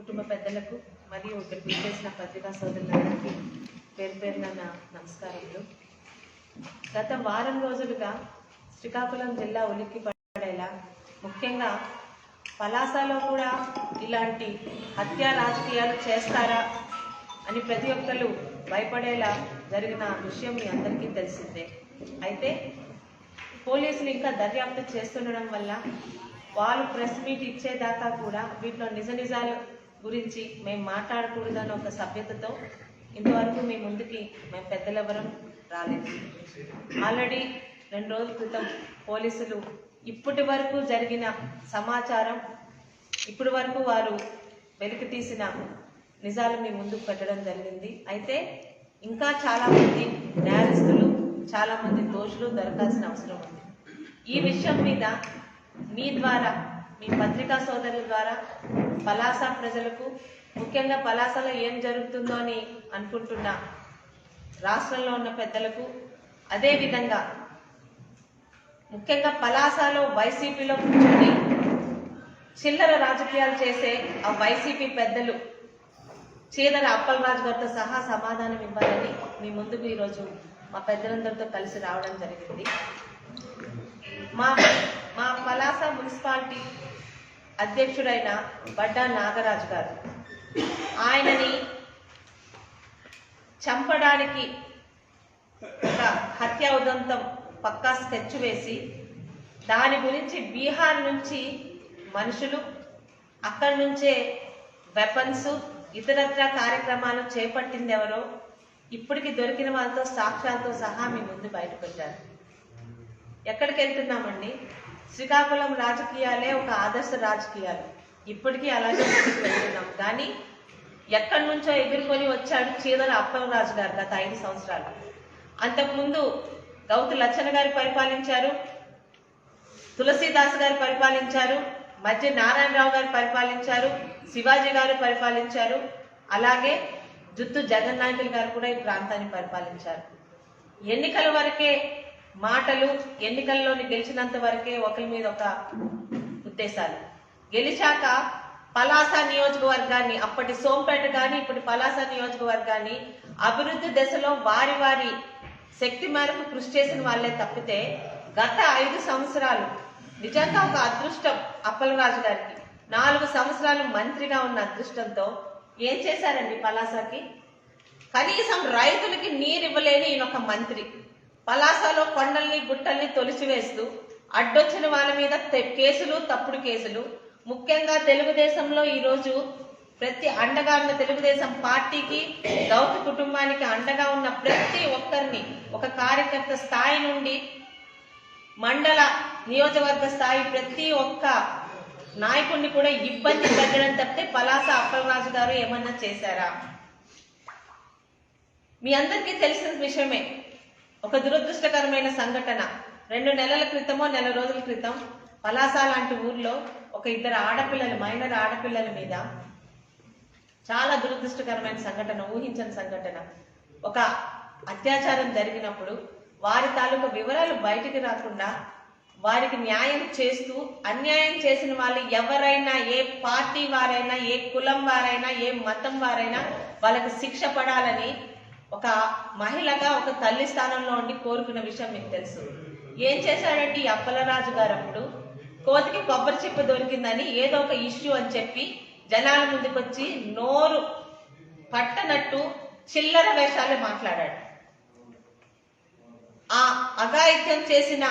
కుటుంబ పెద్దలకు మరియు ఇక్కడ విచ్చేసిన పత్రికా సోదరులందరికీ పేరు పేరున నమస్కారములు. గత వారం రోజులుగా శ్రీకాకుళం జిల్లా ఉలిక్కి పడేలా, ముఖ్యంగా పలాసలో కూడా ఇలాంటి హత్యా రాజకీయాలు చేస్తారా అని ప్రతి ఒక్కరు భయపడేలా జరిగిన విషయం మీ అందరికీ తెలిసిందే. అయితే పోలీసులు ఇంకా దర్యాప్తు చేస్తుండడం వల్ల వాళ్ళు ప్రెస్ మీట్ ఇచ్చేదాకా కూడా వీటిలో నిజాల గురించి మేము మాట్లాడకూడదని ఒక సభ్యతతో ఇంతవరకు మీ ముందుకి మేము పెద్దలెవరం రాలేదు. ఆల్రెడీ 2 రోజుల క్రితం పోలీసులు ఇప్పటి వరకు జరిగిన సమాచారం, ఇప్పటి వరకు వారు వెలికి తీసిన నిజాలు మీ ముందుకు పెట్టడం జరిగింది. అయితే ఇంకా చాలామంది నేరస్తులు, చాలామంది దోషులు దొరకాల్సిన అవసరం ఉంది. ఈ విషయం మీద మీ ద్వారా, మీ పత్రికా సోదరుల ద్వారా పలాస ప్రజలకు, ముఖ్యంగా పలాసలో ఏం జరుగుతుందో అని అనుకుంటున్న రాష్ట్రంలో ఉన్న పెద్దలకు, అదేవిధంగా ముఖ్యంగా పలాసలో వైసీపీలో కూర్చొని చిల్లర రాజకీయాలు చేసే ఆ వైసీపీ పెద్దలు చీదర అప్పలరాజు గారితో సహా సమాధానం ఇవ్వాలని మీ ముందుకు ఈరోజు మా పెద్దలందరితో కలిసి రావడం జరిగింది. మా పలాస మున్సిపాలిటీ అధ్యక్షుడైన బడ్డా నాగరాజు గారు, ఆయనని చంపడానికి ఒక హత్యా ఉదంతం పక్కా స్కెచ్ వేసి దాని గురించి బీహార్ నుంచి మనుషులు, అక్కడి నుంచే వెపన్స్, ఇతరత్ర కార్యక్రమాలు చేపట్టింది ఎవరో ఇప్పటికి దొరికిన వాళ్ళతో సాక్ష్యాలతో సహా మీ ముందు బయటకు వచ్చారు. ఎక్కడికి వెళ్తున్నామండి? శ్రీకాకుళం రాజకీయాలే ఒక ఆదర్శ రాజకీయాలు, ఇప్పటికీ అలాగే ముందుకు వెళ్తున్నాం. కానీ ఎక్కడి నుంచో ఎగురుకొని వచ్చాడు చీదర అప్పలరాజు గారు గత 5 సంవత్సరాలు. అంతకుముందు గౌతు లచ్చన్న గారు పరిపాలించారు, తులసీదాస్ గారు పరిపాలించారు, మధ్య నారాయణరావు గారు పరిపాలించారు, శివాజీ గారు పరిపాలించారు, అలాగే జుత్తు జగన్నాయకులు గారు కూడా ఈ ప్రాంతాన్ని పరిపాలించారు. ఎన్నికల వరకే మాటలు, ఎన్నికల్లోని గెలిచినంత వరకే ఒకరి మీద ఒక ఉద్దేశాలు. గెలిచాక పలాస నియోజకవర్గాన్ని, అప్పటి సోంపేట కానీ ఇప్పటి పలాస నియోజకవర్గాన్ని అభివృద్ధి దశలో వారి వారి శక్తి మేరకు కృషి చేసిన వాళ్ళే తప్పితే గత 5 సంవత్సరాలు నిజంగా ఒక అదృష్టం అప్పలరాజు గారికి. 4 సంవత్సరాలు మంత్రిగా ఉన్న అదృష్టంతో ఏం చేశారండి పలాసకి? కనీసం రైతులకి నీరు ఇవ్వలేని ఈయన ఒక మంత్రి. పలాసలో కొండల్ని గుట్టల్ని తొలిచివేస్తూ అడ్డొచ్చిన వాళ్ళ మీద కేసులు, తప్పుడు కేసులు. ముఖ్యంగా తెలుగుదేశంలో ఈరోజు ప్రతి అండగా ఉన్న తెలుగుదేశం పార్టీకి, గౌతు కుటుంబానికి అండగా ఉన్న ప్రతి ఒక్కరిని, ఒక కార్యకర్త స్థాయి నుండి మండల నియోజకవర్గ స్థాయి ప్రతి ఒక్క నాయకుడిని కూడా ఇబ్బంది పెట్టడం తప్పితే పలాస అప్పలరాజు గారు ఏమన్నా చేశారా? మీ అందరికీ తెలిసిన విషయమే. ఒక దురదృష్టకరమైన సంఘటన 2 నెలల క్రితమో, 1 నెల రోజుల క్రితం పలాస లాంటి ఊర్లో ఒక 2 ఆడపిల్లలు, మైనర్ ఆడపిల్లల మీద చాలా దురదృష్టకరమైన సంఘటన, ఊహించని సంఘటన, ఒక అత్యాచారం జరిగినప్పుడు వారి తాలూకా వివరాలు బయటికి రాకుండా వారికి న్యాయం చేస్తూ, అన్యాయం చేసిన వాళ్ళు ఎవరైనా, ఏ పార్టీ వారైనా, ఏ కులం వారైనా, ఏ మతం వారైనా వాళ్ళకి శిక్ష పడాలని ఒక మహిళగా, ఒక తల్లి స్థానంలో ఉండి కోరుకున్న విషయం మీకు తెలుసు. ఏం చేశాడంటే ఈ అప్పలరాజు గారు అప్పుడు కోతికి కొబ్బరి చిప్ప దొరికిందని ఏదో ఒక ఇష్యూ అని చెప్పి జనాల ముందుకొచ్చి నోరు పట్టనట్టు చిల్లర వేషాలే మాట్లాడాడు. ఆ అఘాయిత్యం చేసిన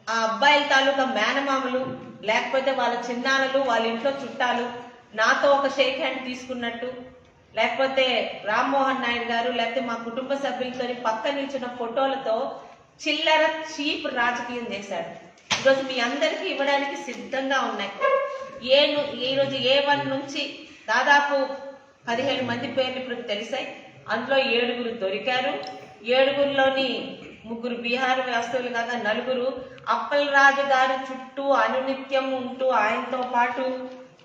ఆ అబ్బాయిల తాలూకా మేనమామలు, లేకపోతే వాళ్ళ చిన్నాన్నలు, వాళ్ళ ఇంట్లో చుట్టాలు నాతో ఒక షేక్ హ్యాండ్ తీసుకున్నట్టు, లేకపోతే రామ్మోహన్ నాయుడు గారు, లేకపోతే మా కుటుంబ సభ్యులతో పక్క నిల్చున్న ఫోటోలతో చిల్లర చీప్ రాజకీయం చేశాడు. ఈరోజు మీ అందరికీ ఇవ్వడానికి సిద్ధంగా ఉన్నాయి. ఈరోజు A1 నుంచి దాదాపు 17 మంది పేర్లు ఇప్పుడు తెలిసాయి. అందులో 7 దొరికారు. 7లోని 3 బీహార్ వాస్తవులు కాగా 4 అప్పలరాజు గారి చుట్టూ అనునిత్యం ఉంటూ, ఆయనతో పాటు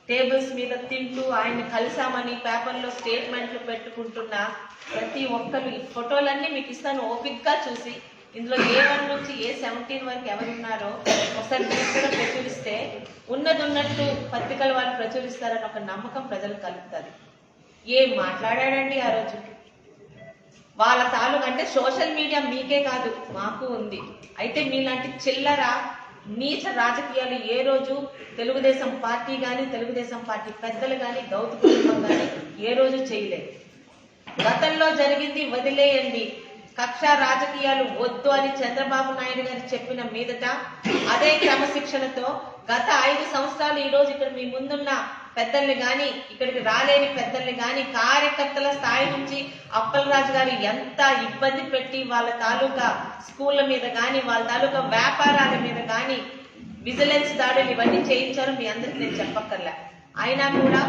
టేబుల్స్ మీద తింటూ, ఆయన కలిసామని పేపర్లో స్టేట్మెంట్లు పెట్టుకుంటున్న ప్రతి ఒక్కరు. ఈ ఫోటోలన్నీ మీకు ఇస్తాను, ఓపిక్గా చూసి ఇందులో A1 నుంచి A17 వరకు ఎవరున్నారో ఒకసారి మీరు కూడా ప్రచురిస్తే ఉన్నట్టు పత్రికల వాళ్ళు ప్రచురిస్తారని ఒక నమ్మకం ప్రజలు కలుగుతుంది. ఏం మాట్లాడాడండి ఆ రోజు. వాళ్ళ తాలూకు అంటే సోషల్ మీడియా మీకే కాదు మాకు ఉంది. అయితే మీలాంటి చిల్లర నీచ రాజకీయాలు ఏ రోజు తెలుగుదేశం పార్టీ కానీ తెలుగుదేశం పార్టీ పెద్దలు కానీ గౌతు కుటుంబం కానీ ఏ రోజు చేయలేదు. గతంలో జరిగింది వదిలేయండి, కక్ష రాజకీయాలు వద్దు అని చంద్రబాబు నాయుడు గారు చెప్పిన మీదట అదే క్రమశిక్షణతో గత 5 సంవత్సరాలు ఈ రోజు ఇక్కడ మీ ముందున్న పెద్దల్ని గాని ఇక్కడికి రాలేని పెద్దల్ని గాని కార్యకర్తల స్థాయి నుంచి అప్పలరాజు గారు ఎంత ఇబ్బంది పెట్టి వాళ్ళ తాలూకా స్కూళ్ళ మీద గాని వాళ్ళ తాలూకా వ్యాపారాల మీద గాని విజిలెన్స్ దాడులు ఇవన్నీ చేయించారు. మీ అందరికి నేను చెప్పక్కర్లే. అయినా కూడా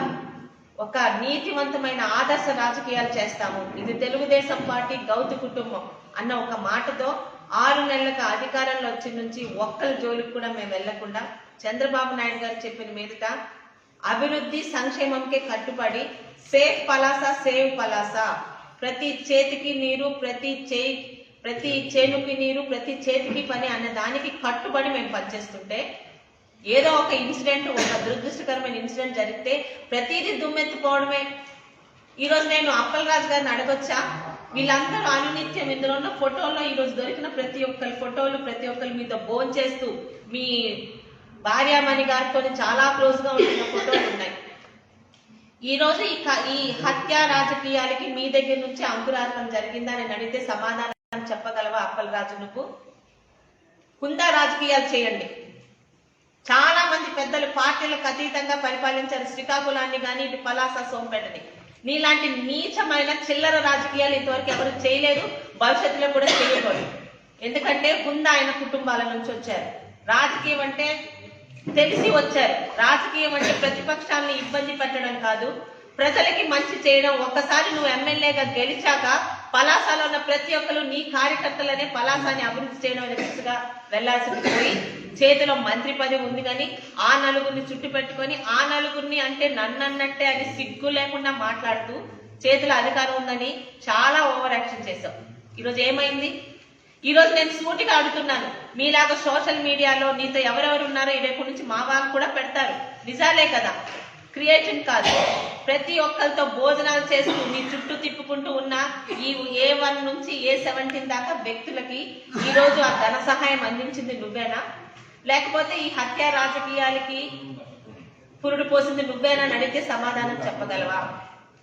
ఒక నీతివంతమైన ఆదర్శ రాజకీయాలు చేస్తాము, ఇది తెలుగుదేశం పార్టీ గౌతు కుటుంబం అన్న ఒక మాటతో 6 నెలలకు అధికారంలో వచ్చి నుంచి ఒక్కరి జోలికి కూడా మేము వెళ్లకుండా చంద్రబాబు నాయుడు గారు చెప్పిన మీదట అభివృద్ధి సంక్షేమంకే కట్టుబడి సేఫ్ పలాస సేవ్ పలాస, ప్రతి చేతికి నీరు, ప్రతి చేనుకి నీరు, ప్రతి చేతికి పని అన్న దానికి కట్టుబడి మేము పనిచేస్తుంటే ఏదో ఒక ఇన్సిడెంట్, ఒక దురదృష్టకరమైన ఇన్సిడెంట్ జరిగితే ప్రతిదీ దుమ్మెత్తిపోవడమే. ఈరోజు నేను అప్పలరాజు గారిని అడగొచ్చా, వీళ్ళందరూ అనునిత్యం ఇందులో ఉన్న ఫోటోల్లో ఈరోజు దొరికిన ప్రతి ఒక్కరి ఫోటోలు ప్రతి ఒక్కరి మీతో భోజనం చేస్తూ మీ భార్యామణి గారితో చాలా క్లోజ్ గా ఉంటున్న ఫోటోలు ఉన్నాయి. ఈ రోజు ఈ హత్య రాజకీయాలకి మీ దగ్గర నుంచి అంకురార్పణ జరిగిందా అని అడిగితే సమాధానం చెప్పగలవా అప్పలరాజు? నువ్వు హుందా రాజకీయాలు చేయండి. చాలా మంది పెద్దలు పార్టీలకు అతీతంగా పరిపాలించారు శ్రీకాకుళాన్ని కానీ ఇటు పలాస సోంపేటని. నీలాంటి నీచమైన చిల్లర రాజకీయాలు ఇంతవరకు ఎవరు చేయలేదు, భవిష్యత్తులో కూడా చేయకూడదు. ఎందుకంటే హుందా ఆయన కుటుంబాల నుంచి వచ్చారు. రాజకీయం అంటే తెలిసి వచ్చారు. రాజకీయం అంటే ప్రతిపక్షాలను ఇబ్బంది పెట్టడం కాదు, ప్రజలకి మంచి చేయడం. ఒక్కసారి నువ్వు ఎమ్మెల్యేగా గెలిచాక పలాసలో ఉన్న ప్రతి ఒక్కరు నీ కార్యకర్తలనే పలాసాని అభివృద్ధి చేయడం అనే దిశగా వెళ్లాల్సింది పోయి చేతిలో మంత్రి పదవి ఉంది కానీ ఆ నలుగురిని చుట్టు పెట్టుకొని ఆ నలుగురిని అంటే నన్నన్నట్టే అని సిగ్గు లేకుండా మాట్లాడుతూ చేతిలో అధికారం ఉందని చాలా ఓవర్ యాక్షన్ చేశావు. ఈరోజు ఏమైంది? ఈరోజు నేను సూటిగా అడుగుతున్నాను, మీలాగా సోషల్ మీడియాలో నీతో ఎవరెవరు ఉన్నారో రేపు నుంచి మా వాళ్ళు కూడా పెడతారు. నిజాలే కదా, క్రియేషన్ కాదు. ప్రతి ఒక్కరితో భోజనాలు చేస్తూ మీ చుట్టూ తిప్పుకుంటూ ఉన్న ఈ A1 నుంచి A17 దాకా వ్యక్తులకి ఈరోజు ఆ ధన సహాయం అందించింది నువ్వేనా? లేకపోతే ఈ హత్య రాజకీయాలకి పురుడు పోసింది నువ్వేనా అని అడిగితే సమాధానం చెప్పగలవా?